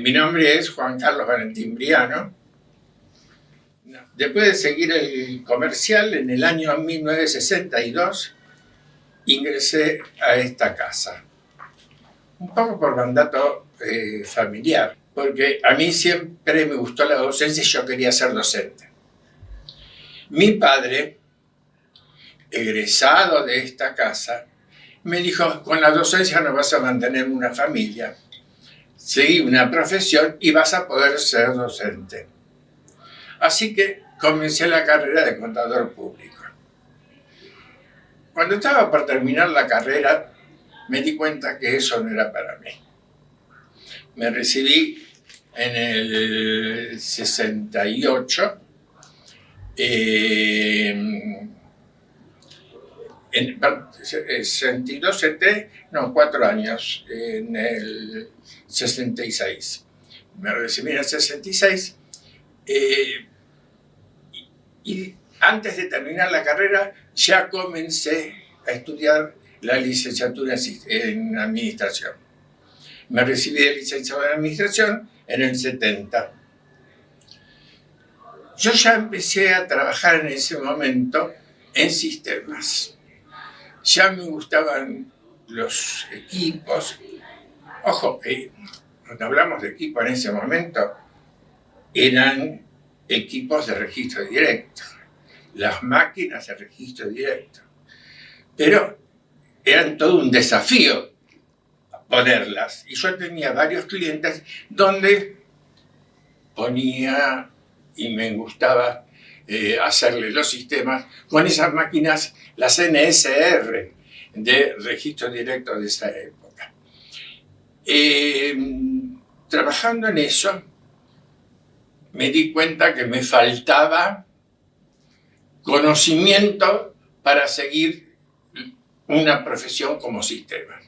Mi nombre es Juan Carlos Valentín Briano. Después de seguir el comercial, en el año 1962 ingresé a esta casa. Un poco por mandato familiar, porque a mí siempre me gustó la docencia y yo quería ser docente. Mi padre, egresado de esta casa, me dijo: con la docencia no vas a mantener una familia, seguí una profesión y vas a poder ser docente. Así que comencé la carrera de contador público. Cuando estaba por terminar la carrera, me di cuenta que eso no era para mí. Me recibí en el 68, 62, 4 años, en el 66. Me recibí en el 66 y antes de terminar la carrera ya comencé a estudiar la licenciatura en administración. Me recibí de licenciado en administración en el 70. Yo ya empecé a trabajar en ese momento en sistemas. Ya me gustaban los equipos. Ojo, cuando hablamos de equipo en ese momento, eran equipos de registro directo, las máquinas de registro directo. Pero eran todo un desafío ponerlas. Y yo tenía varios clientes donde ponía y me gustaba hacerle los sistemas con esas máquinas, las NSR de registro directo de esa época. Trabajando en eso, me di cuenta que me faltaba conocimiento para seguir una profesión como sistemas.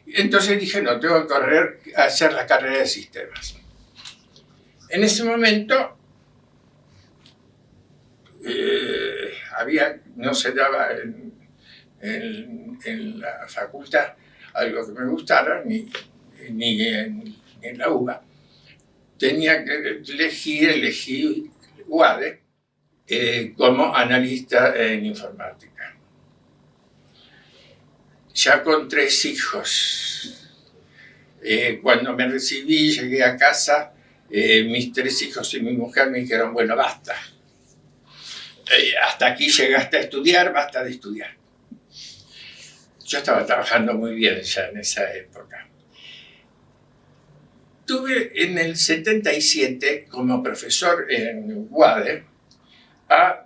Entonces dije: no, tengo que correr a hacer la carrera de sistemas. En ese momento no se daba en la facultad algo que me gustara, ni en la UBA. Tenía que elegir UADE como analista en informática. Ya con 3 hijos, cuando me recibí, llegué a casa, mis 3 hijos y mi mujer me dijeron: bueno, basta. Hasta aquí llegaste a estudiar, basta de estudiar. Yo estaba trabajando muy bien ya en esa época. Tuve en el 77 como profesor en UADE a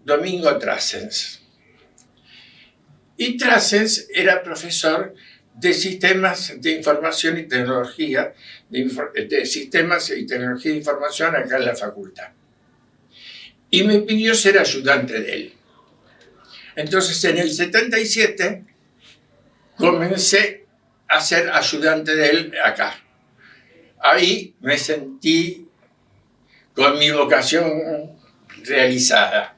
Domingo Trasens. Y Trasens era profesor de sistemas de información y tecnología, de sistemas y tecnología de información acá en la facultad. Y me pidió ser ayudante de él. Entonces en el 77 comencé a ser ayudante de él acá. Ahí me sentí con mi vocación realizada.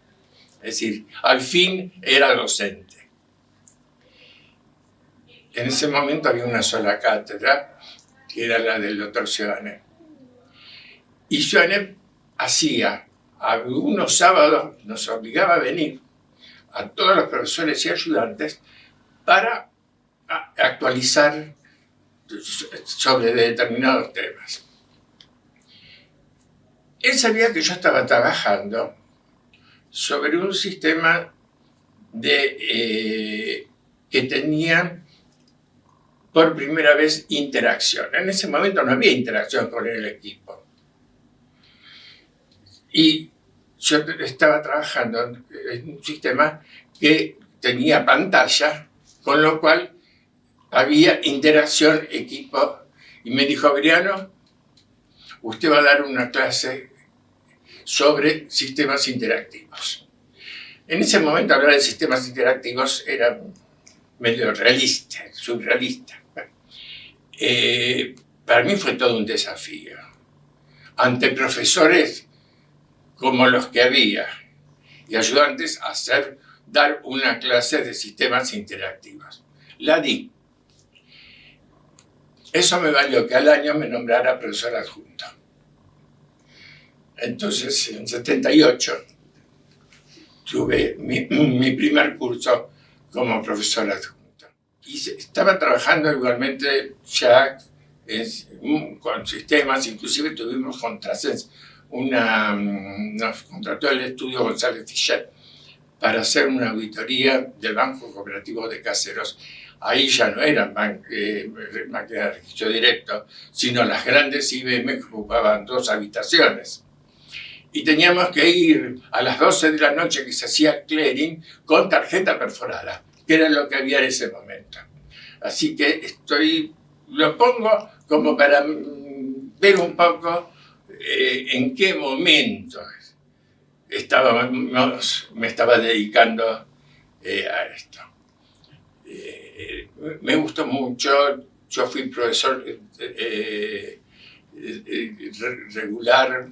Es decir, al fin era docente. En ese momento había una sola cátedra, que era la del doctor Seoane. Y Seoane hacía, algunos sábados nos obligaba a venir a todos los profesores y ayudantes para actualizar sobre determinados temas. Él sabía que yo estaba trabajando sobre un sistema que tenía por primera vez interacción. En ese momento no había interacción con el equipo. Y yo estaba trabajando en un sistema que tenía pantalla, con lo cual había interacción equipo. Y me dijo: Briano, usted va a dar una clase sobre sistemas interactivos. En ese momento hablar de sistemas interactivos era medio realista, surrealista. Para mí fue todo un desafío. Ante profesores como los que había y ayudantes, dar una clase de sistemas interactivos. La di. Eso me valió que al año me nombrara profesor adjunto. Entonces, en 78, tuve mi primer curso como profesor adjunto. Y estaba trabajando igualmente ya con sistemas, inclusive tuvimos con Trasens nos contrató el estudio González Fichet para hacer una auditoría del Banco Cooperativo de Caseros. Ahí ya no eran máquinas de registro directo, sino las grandes IBM que ocupaban 2 habitaciones. Y teníamos que ir a las 12 de la noche que se hacía clearing con tarjeta perforada, que era lo que había en ese momento. Así que lo pongo como para ver un poco en qué momento me estaba dedicando a esto. Me gustó mucho. Yo fui profesor regular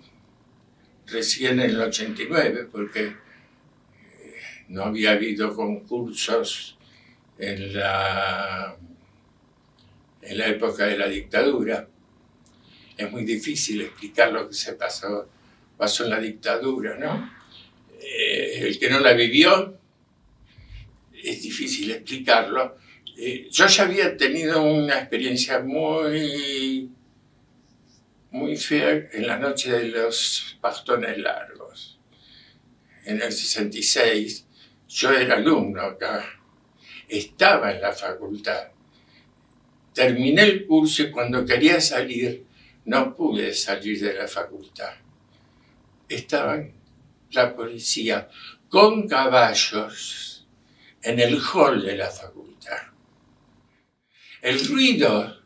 recién en el 89, porque no había habido concursos en la época de la dictadura. Es muy difícil explicar lo que se pasó en la dictadura, ¿no? El que no la vivió, es difícil explicarlo. Yo ya había tenido una experiencia muy fea en la noche de los bastones largos. En el 66, yo era alumno acá, estaba en la facultad. Terminé el curso y cuando quería salir, no pude salir de la facultad. Estaba la policía con caballos en el hall de la facultad. El ruido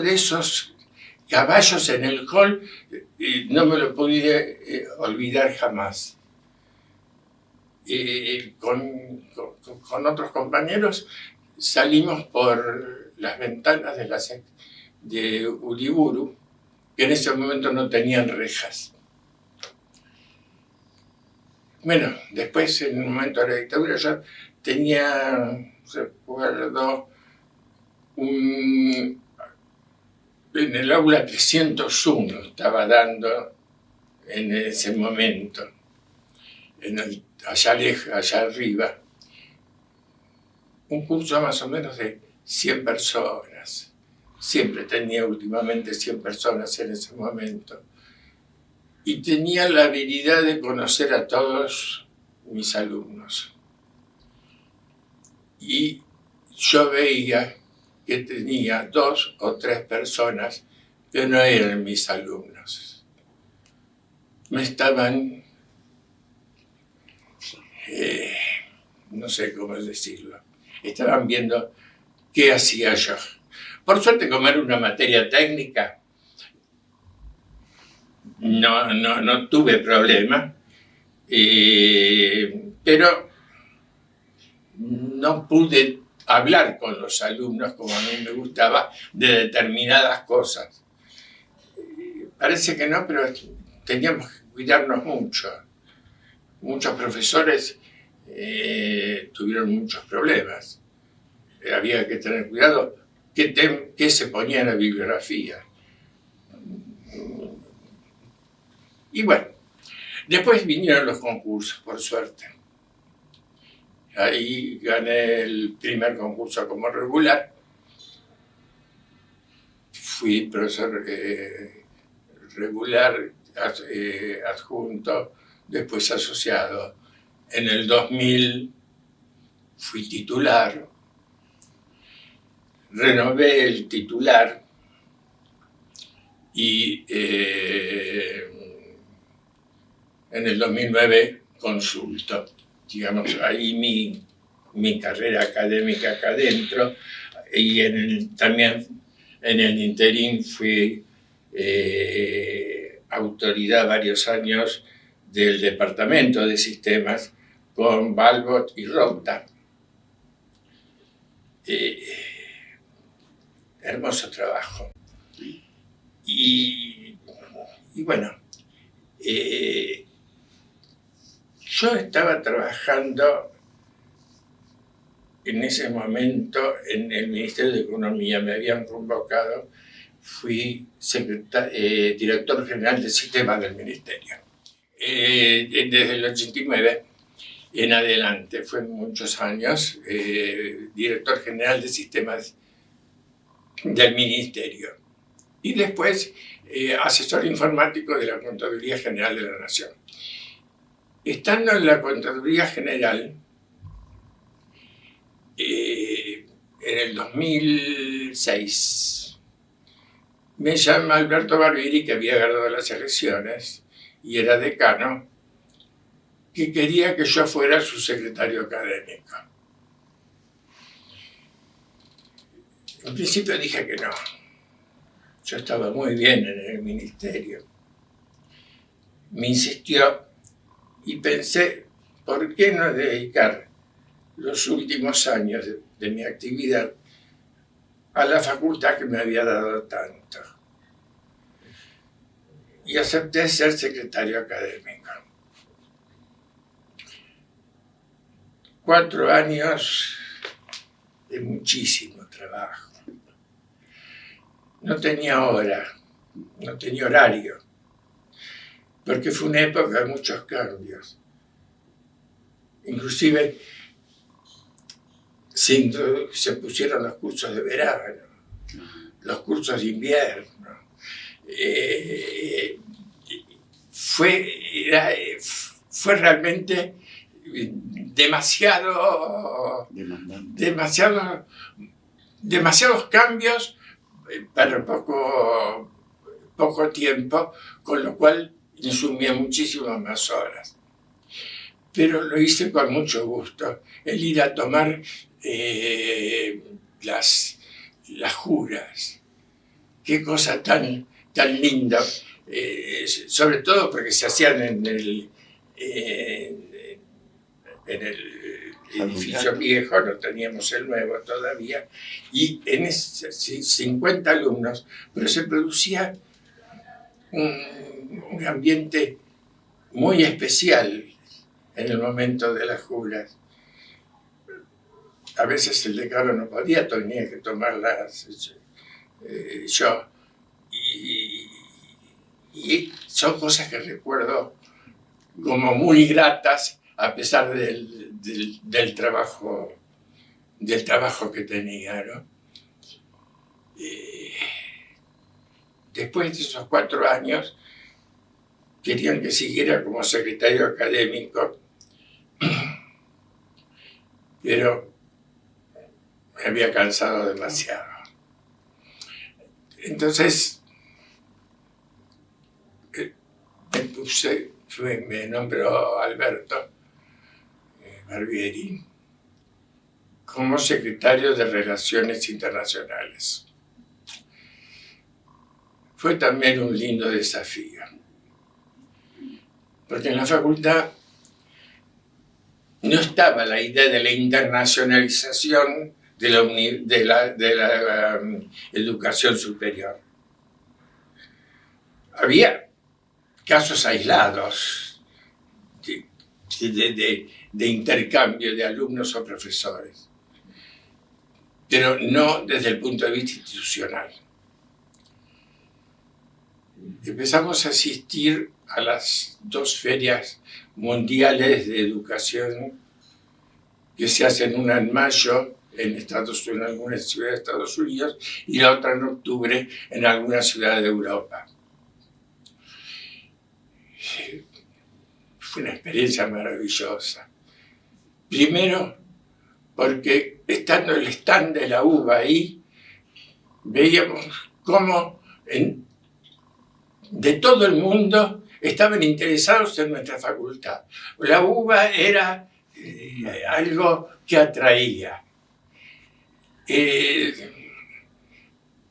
de esos caballos en el hall no me lo pude olvidar jamás. Con otros compañeros salimos por las ventanas de Uriburu, que en ese momento no tenían rejas. Bueno, después, en el momento de la dictadura, yo tenía, recuerdo, en el aula 301 estaba dando en ese momento, allá arriba, un curso más o menos de 100 personas. Siempre tenía últimamente 100 personas en ese momento. Y tenía la habilidad de conocer a todos mis alumnos. Y yo veía que tenía 2 o 3 personas que no eran mis alumnos. Me estaban, no sé cómo decirlo, estaban viendo qué hacía yo. Por suerte, como era una materia técnica, no tuve problema, pero no pude hablar con los alumnos como a mí me gustaba de determinadas cosas. Parece que no, pero teníamos que cuidarnos mucho. Muchos profesores tuvieron muchos problemas. Había que tener cuidado qué se ponía en la bibliografía. Y bueno, después vinieron los concursos, por suerte. Ahí gané el primer concurso como regular. Fui profesor regular, adjunto, después asociado. En el 2000 fui titular. Renové el titular y en el 2009 consulto. Digamos, ahí mi carrera académica acá adentro, y también en el interín fui autoridad varios años del Departamento de Sistemas con Balbot y Rota. Hermoso trabajo. Y bueno, yo estaba trabajando en ese momento en el Ministerio de Economía me habían convocado, fui director general del sistema del Ministerio. Desde el 89 en adelante, fue muchos años director general de sistemas del Ministerio. Y después asesor informático de la Contaduría General de la Nación. Estando en la Contaduría General, en el 2006, me llama Alberto Barbieri, que había ganado las elecciones y era decano, que quería que yo fuera su secretario académico. En principio dije que no. Yo estaba muy bien en el ministerio. Me insistió y pensé, ¿por qué no dedicar los últimos años de mi actividad a la facultad que me había dado tanto? Y acepté ser secretario académico. 4 años de muchísimo trabajo. No tenía hora, no tenía horario, porque fue una época de muchos cambios. Inclusive se pusieron los cursos de verano, los cursos de invierno. Fue realmente demasiados cambios para poco tiempo, con lo cual insumía muchísimas más horas. Pero lo hice con mucho gusto, el ir a tomar las juras. Qué cosa tan linda, sobre todo porque se hacían en el edificio viejo, no teníamos el nuevo todavía, y en ese 50 alumnos, pero se producía un ambiente muy especial en el momento de las juras. A veces el decano no podía, tenía que tomarlas yo. Y son cosas que recuerdo como muy gratas, a pesar del trabajo que tenía, ¿no? Después de esos 4 años, querían que siguiera como secretario académico, pero me había cansado demasiado. Entonces, me nombró Alberto Barbieri como secretario de Relaciones Internacionales. Fue también un lindo desafío, porque en la facultad no estaba la idea de la internacionalización de la educación superior. Había casos aislados de intercambio de alumnos o profesores, pero no desde el punto de vista institucional. Empezamos a asistir a las 2 ferias mundiales de educación que se hacen, una en mayo en algunas ciudades de Estados Unidos y la otra en octubre en alguna ciudad de Europa. Fue una experiencia maravillosa. Primero, porque estando el stand de la UBA ahí, veíamos cómo de todo el mundo estaban interesados en nuestra facultad. La UBA era algo que atraía.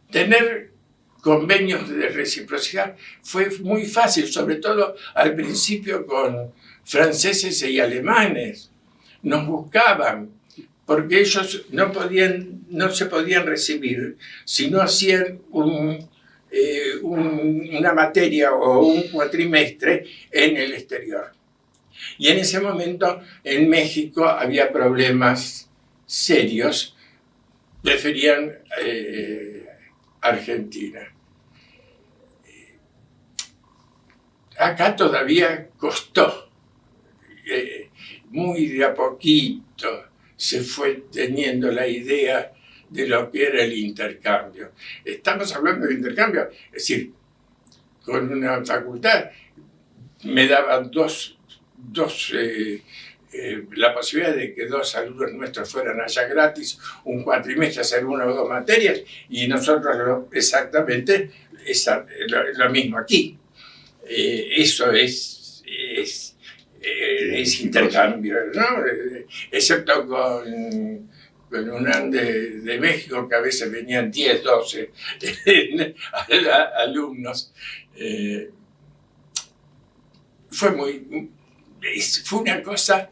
Tener convenios de reciprocidad fue muy fácil, sobre todo al principio con franceses y alemanes. Nos buscaban, porque ellos no se podían recibir si no hacían una materia o un cuatrimestre en el exterior. Y en ese momento en México había problemas serios preferían Argentina. Acá todavía costó, muy de a poquito se fue teniendo la idea de lo que era el intercambio. Estamos hablando de intercambio, es decir, con una facultad me daban la posibilidad de que 2 alumnos nuestros fueran allá gratis un cuatrimestre a hacer 1 o 2 materias, y nosotros exactamente lo mismo aquí. Eso es intercambio, ¿no? Excepto con UNAM de México, que a veces venían 10, 12 alumnos. Fue una cosa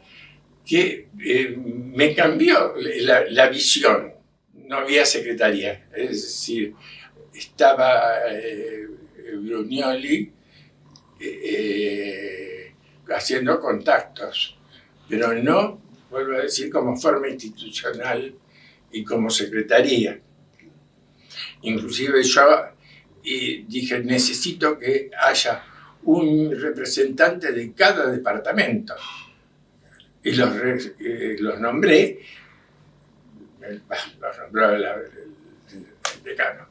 que me cambió la visión. No había secretaría, es decir, estaba Brunioli haciendo contactos, pero no, vuelvo a decir, como forma institucional y como secretaría. Inclusive yo dije, necesito que haya un representante de cada departamento. Y los nombré, los nombró el decano.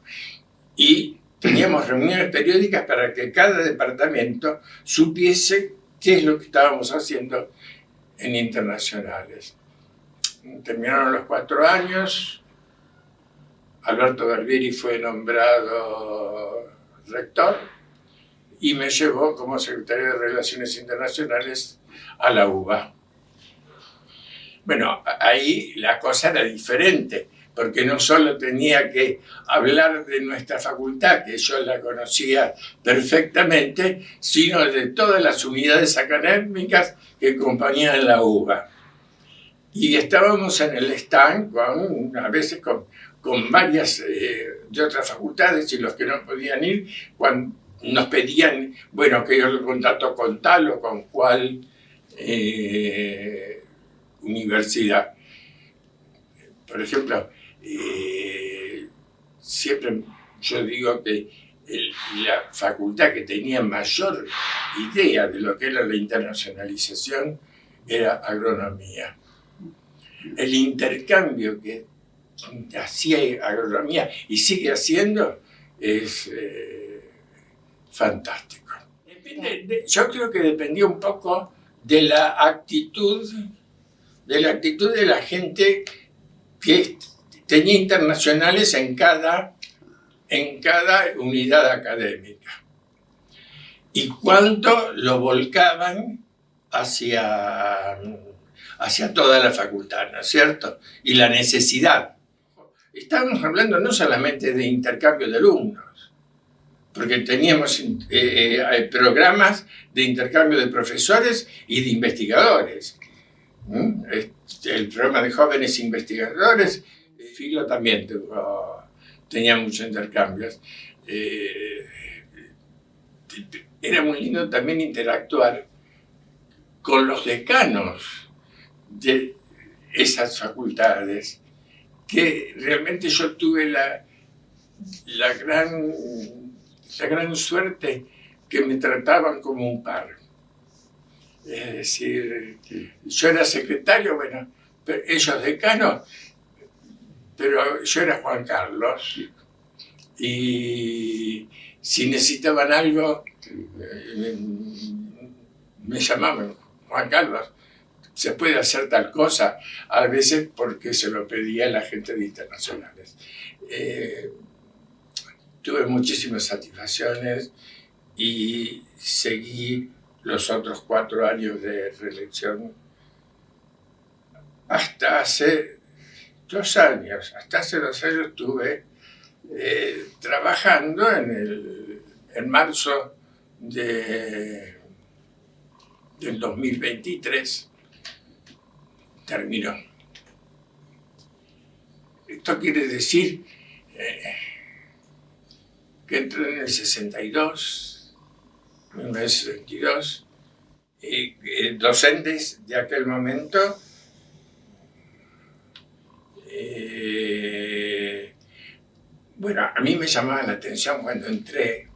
Y teníamos reuniones periódicas para que cada departamento supiese qué es lo que estábamos haciendo en internacionales. Terminaron los 4 años, Alberto Barbieri fue nombrado rector y me llevó como secretario de Relaciones Internacionales a la UBA. Bueno, ahí la cosa era diferente, porque no solo tenía que hablar de nuestra facultad, que yo la conocía perfectamente, sino de todas las unidades académicas que acompañaban la UBA. Y estábamos en el stand a veces con varias de otras facultades, y los que no podían ir, cuando nos pedían, bueno, que yo lo contacto con tal o con cual universidad. Por ejemplo, siempre yo digo que la facultad que tenía mayor idea de lo que era la internacionalización era agronomía. El intercambio que hacía agronomía y sigue haciendo es fantástico. Yo creo que dependía un poco de la actitud de la gente que tenía internacionales en cada unidad académica, y cuánto lo volcaban hacia toda la facultad, ¿no es cierto? Y la necesidad. Estábamos hablando no solamente de intercambio de alumnos, porque teníamos programas de intercambio de profesores y de investigadores. El programa de jóvenes investigadores, Filo también tenía muchos intercambios. Era muy lindo también interactuar con los decanos de esas facultades, que realmente yo tuve la gran suerte que me trataban como un par. Es decir, yo era secretario, bueno, pero ellos decanos, pero yo era Juan Carlos, y si necesitaban algo me llamaban: Juan Carlos, se puede hacer tal cosa, a veces porque se lo pedía la gente de internacionales. Tuve muchísimas satisfacciones y seguí los otros 4 años de reelección hasta hace 2 años. Hasta hace 2 años estuve trabajando en marzo del 2023. Terminó. Esto quiere decir que entré en el 62, 1962, y docentes de aquel momento Bueno, a mí me llamaba la atención cuando entré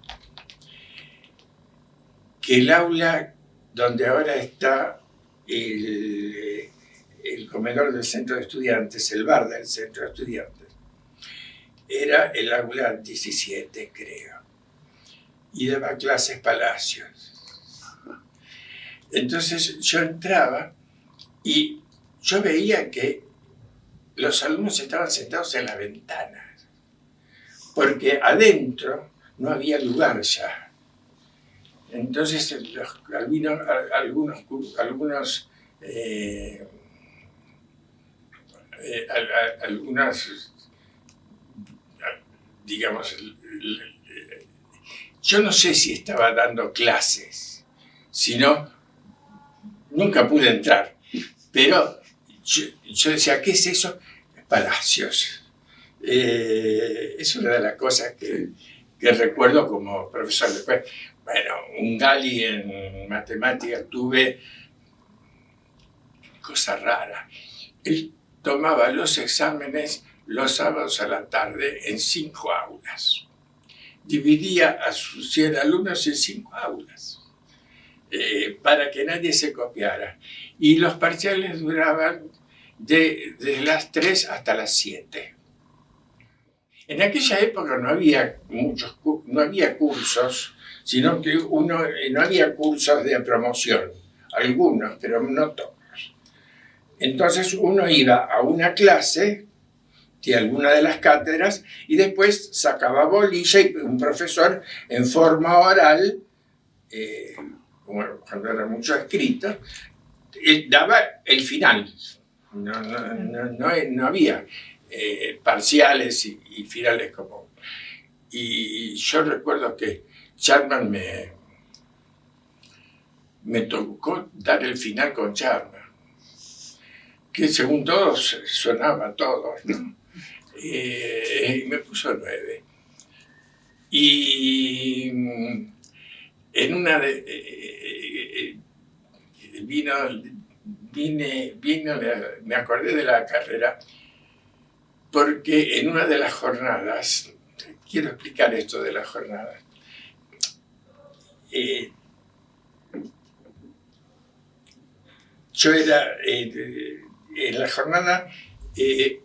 que el aula donde ahora está el comedor del centro de estudiantes, el bar del centro de estudiantes, era el aula 17, creo, y daba clases Palacios. Entonces yo entraba y yo veía que los alumnos estaban sentados en la ventana, porque adentro no había lugar ya. Entonces algunas digamos, yo no sé si estaba dando clases, sino nunca pude entrar, pero yo decía, ¿qué es eso? Palacios. Es una de las cosas que recuerdo como profesor. Después, bueno, un Gali en matemáticas tuve, cosa rara. Él tomaba los exámenes los sábados a la tarde en 5 aulas. Dividía a sus 100 alumnos en 5 aulas para que nadie se copiara. Y los parciales duraban desde las 3 hasta las 7. En aquella época no había cursos, sino que no había cursos de promoción, algunos, pero no todos. Entonces uno iba a una clase de alguna de las cátedras y después sacaba bolilla y un profesor en forma oral, cuando era mucho escrito, daba el final. No había parciales y finales como. Y yo recuerdo que Chapman me tocó dar el final con Chapman, que según todos sonaba a todos, ¿no? Y me puso 9. Y en una me acordé de la carrera porque en una de las jornadas, quiero explicar esto de las jornadas, yo era, en la jornada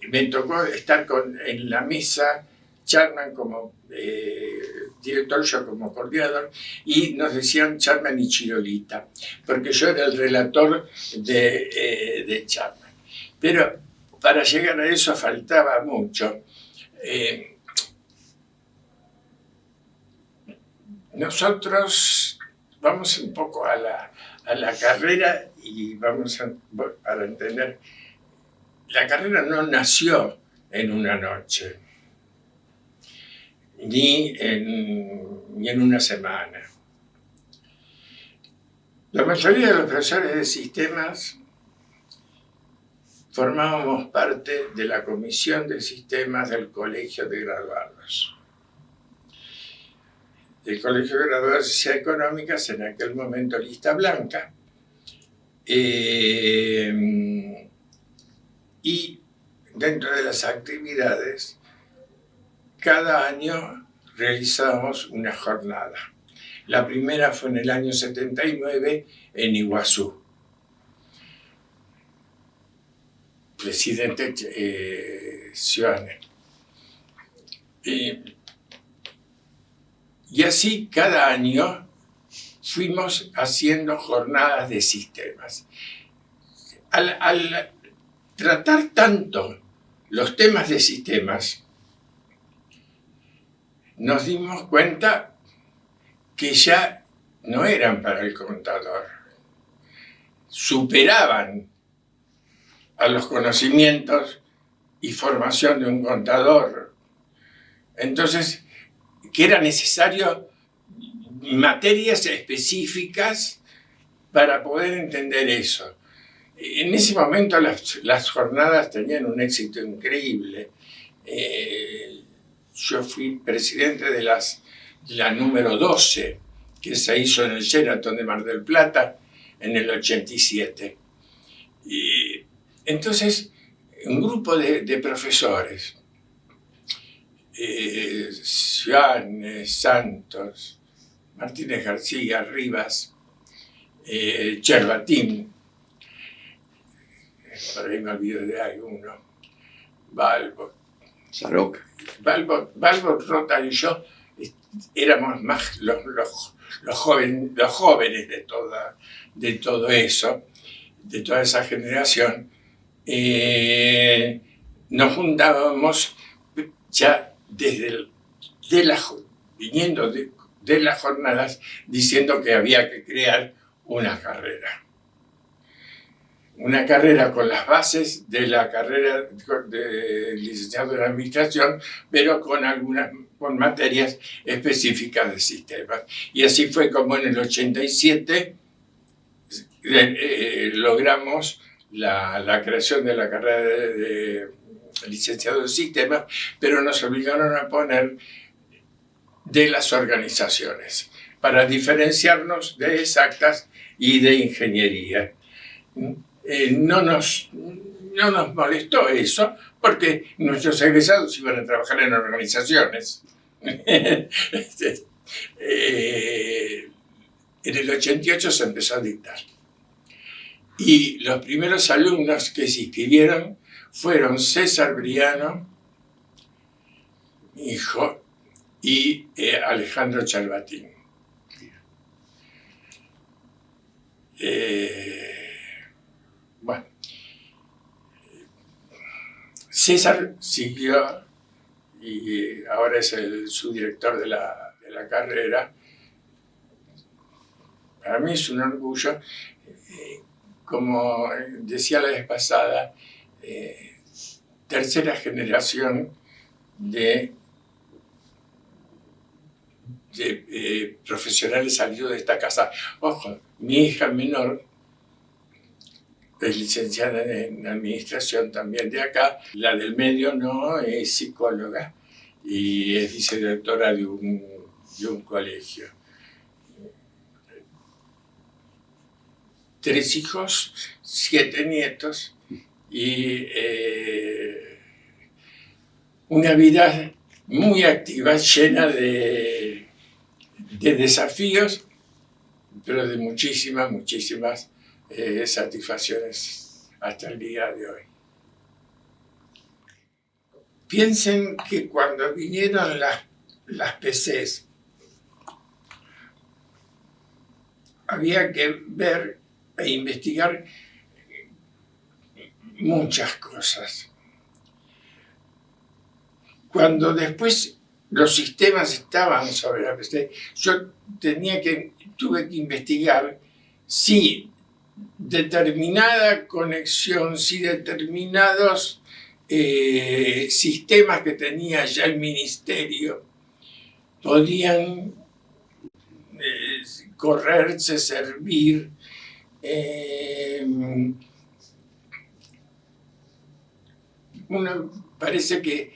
me tocó estar en la mesa, Chapman como director, yo como coordinador, y nos decían Chapman y Chirolita, porque yo era el relator de Chapman. Pero para llegar a eso faltaba mucho. Nosotros vamos un poco a la carrera y vamos para entender. La carrera no nació en una noche, ni en una semana. La mayoría de los profesores de sistemas formábamos parte de la comisión de sistemas del Colegio de Graduados. El Colegio de Graduados de Ciencias Económicas, en aquel momento lista blanca, y dentro de las actividades, cada año realizábamos una jornada. La primera fue en el año 79 en Iguazú. Presidente Ciudadano. Y así cada año fuimos haciendo jornadas de sistemas. Al tratar tanto los temas de sistemas, nos dimos cuenta que ya no eran para el contador. Superaban a los conocimientos y formación de un contador. Entonces, que era necesario materias específicas para poder entender eso. En ese momento las jornadas tenían un éxito increíble. Yo fui presidente de la número 12, que se hizo en el Sheraton de Mar del Plata en el 87. Y entonces un grupo de profesores, Cian, Santos, Martínez García, Rivas, Chervatín, por ahí me olvido de alguno, Balbo, Saroca. Balbo, Rota y yo éramos más los jóvenes de todo eso, de toda esa generación. Nos juntábamos ya viniendo de las jornadas, diciendo que había que crear una carrera con las bases de la carrera de licenciado en administración, pero con materias específicas de sistemas. Y así fue como en el 87 logramos la creación de la carrera de licenciado en sistemas, pero nos obligaron a poner de las organizaciones para diferenciarnos de exactas y de ingeniería. No nos molestó eso, porque nuestros egresados iban a trabajar en organizaciones. En el 88 se empezó a dictar. Y los primeros alumnos que se inscribieron fueron César Briano, mi hijo, y Alejandro Chervatín. Bueno, César siguió y ahora es el subdirector de la carrera. Para mí es un orgullo. Como decía la vez pasada, tercera generación de profesionales salidos de esta casa. Ojo, mi hija menor es licenciada en administración también de acá. La del medio no, es psicóloga y es vicedirectora de un colegio. 3 hijos, 7 nietos y una vida muy activa, llena de desafíos, pero de muchísimas satisfacciones hasta el día de hoy. Piensen que cuando vinieron las PCs, había que ver e investigar muchas cosas. Cuando después los sistemas estaban sobre la PC, yo tuve que investigar si determinada conexión, si determinados sistemas que tenía ya el ministerio podían correrse, servir. Uno parece que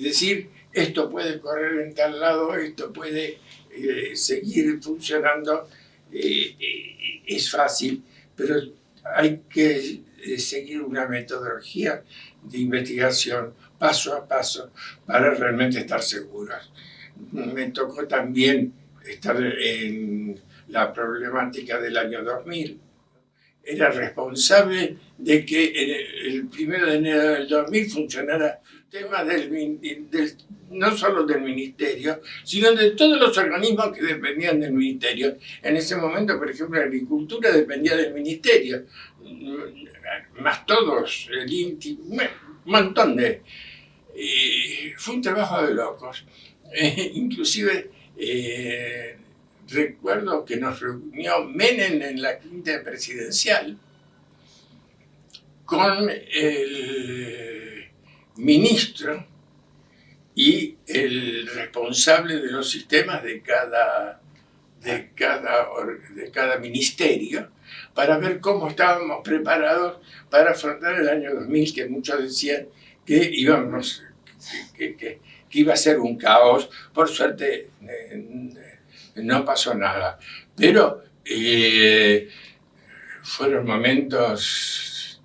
decir esto puede correr en tal lado, esto puede seguir funcionando, es fácil, pero hay que seguir una metodología de investigación paso a paso para realmente estar seguros. Me tocó también estar en la problemática del año 2000. Era responsable de que el 1 de enero del 2000 funcionara el tema no solo del ministerio, sino de todos los organismos que dependían del ministerio. En ese momento, por ejemplo, la agricultura dependía del ministerio, más todos, el INTI, un montón de... fue un trabajo de locos. Inclusive recuerdo que nos reunió Menem en la quinta presidencial con el ministro y el responsable de los sistemas de cada ministerio para ver cómo estábamos preparados para afrontar el año 2000, que muchos decían que iba a ser un caos. Por suerte no pasó nada, pero fueron momentos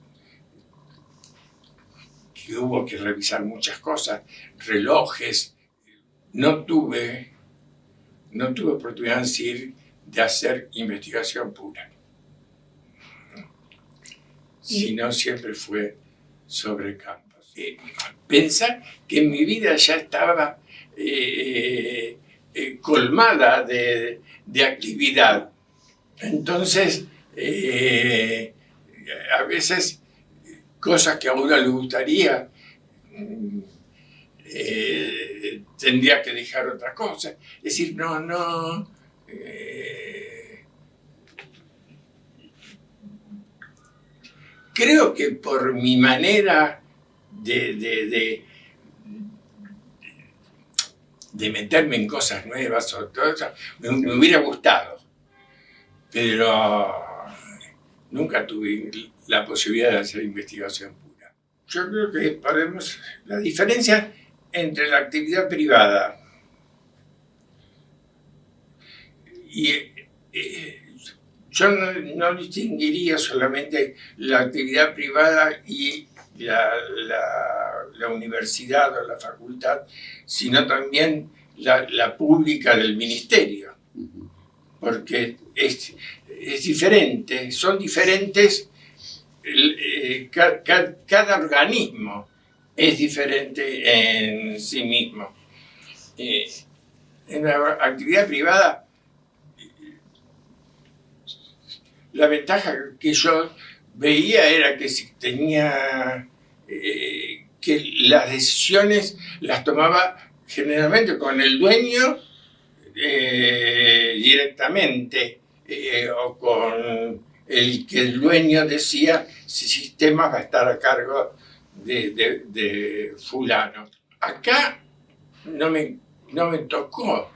que hubo que revisar muchas cosas, relojes. No tuve oportunidad de hacer investigación pura, sino siempre fue sobre campos. Pensar que mi vida ya estaba colmada de actividad. Entonces, a veces cosas que a uno le gustaría, tendría que dejar otra cosa. Es decir, creo que por mi manera de meterme en cosas nuevas o todo eso, me hubiera gustado, pero nunca tuve la posibilidad de hacer investigación pura. Yo creo que la diferencia entre la actividad privada y yo no distinguiría solamente la actividad privada y la universidad o la facultad, sino también la pública del ministerio, porque es diferente, son diferentes, cada organismo es diferente en sí mismo. En la actividad privada, la ventaja que yo veía era que si tenía que las decisiones las tomaba generalmente con el dueño directamente o con el que el dueño decía si sistemas va a estar a cargo de fulano. Acá no me tocó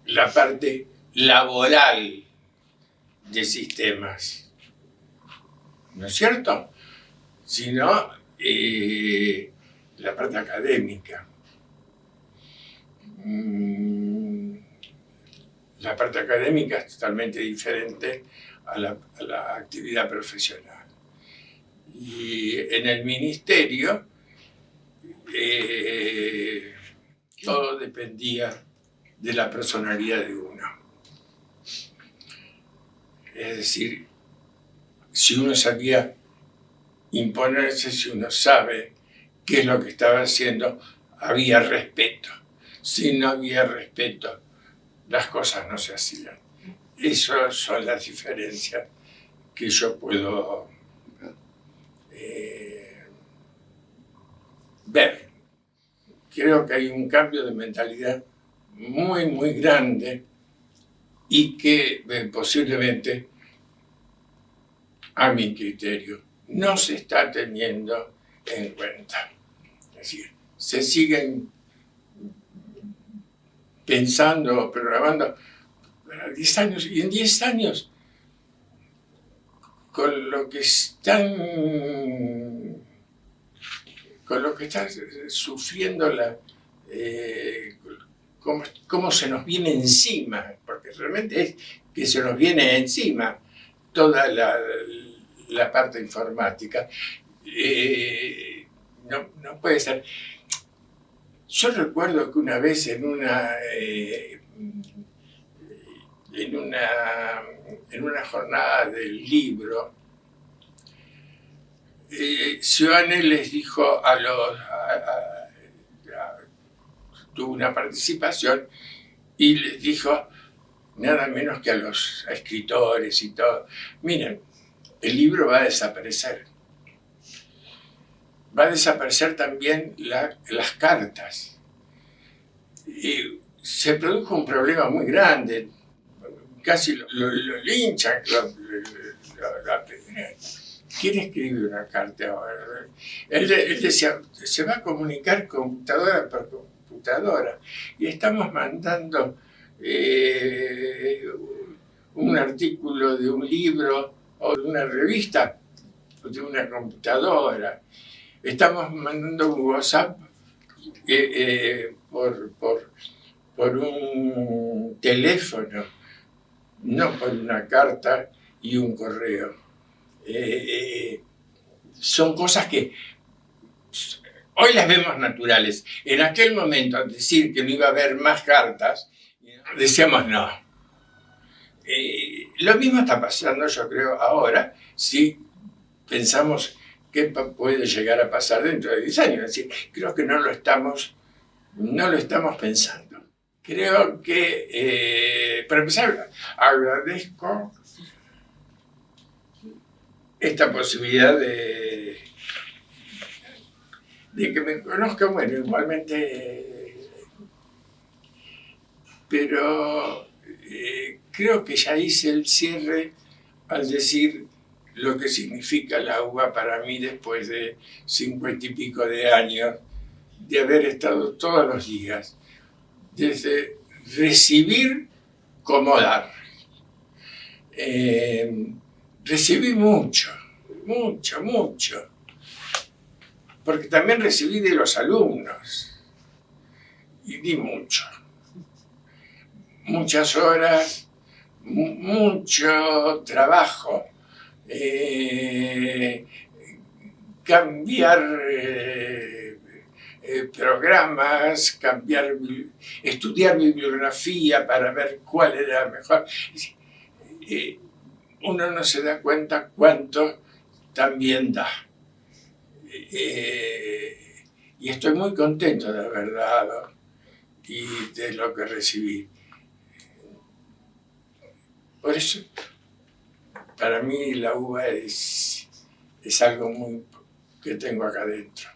la parte laboral de sistemas, ¿no es cierto? Sino la parte académica. La parte académica es totalmente diferente a la actividad profesional. Y en el ministerio todo dependía de la personalidad de uno. Es decir, si uno sabía imponerse, si uno sabe qué es lo que estaba haciendo, había respeto. Si no había respeto, las cosas no se hacían. Esas son las diferencias que yo puedo ver. Creo que hay un cambio de mentalidad muy, muy grande y que posiblemente, a mi criterio, no se está teniendo en cuenta. Es decir, se siguen pensando, programando para 10 años, y en 10 años, con lo que están sufriendo cómo se nos viene encima, porque realmente es que se nos viene encima toda la parte informática. No puede ser. Yo recuerdo que una vez en una jornada del libro, Sioane les dijo tuvo una participación y les dijo nada menos que a los escritores y todo: miren, el libro va a desaparecer. Va a desaparecer también las cartas. Y se produjo un problema muy grande. Casi lo linchan. ¿Quién escribe una carta ahora? Él decía, se va a comunicar computadora por computadora. Y estamos mandando un artículo de un libro o de una revista o de una computadora. Estamos mandando un WhatsApp por un teléfono, no por una carta y un correo. Son cosas que hoy las vemos naturales. En aquel momento, al decir que no iba a haber más cartas, decíamos no. Lo mismo está pasando, yo creo, ahora, si pensamos qué puede llegar a pasar dentro de 10 años. Es decir, creo que no lo estamos pensando. Creo que, para empezar, agradezco esta posibilidad de que me conozcan, bueno, igualmente, pero creo que ya hice el cierre al decir lo que significa la UBA para mí después de 50 y pico de años de haber estado todos los días, desde recibir como dar. Recibí mucho, porque también recibí de los alumnos y di mucho. Muchas horas, mucho trabajo, cambiar programas, estudiar bibliografía para ver cuál era mejor. Uno no se da cuenta cuánto también da. Y estoy muy contento de haber dado y de lo que recibí. Por eso, para mí la UBA es algo muy que tengo acá adentro.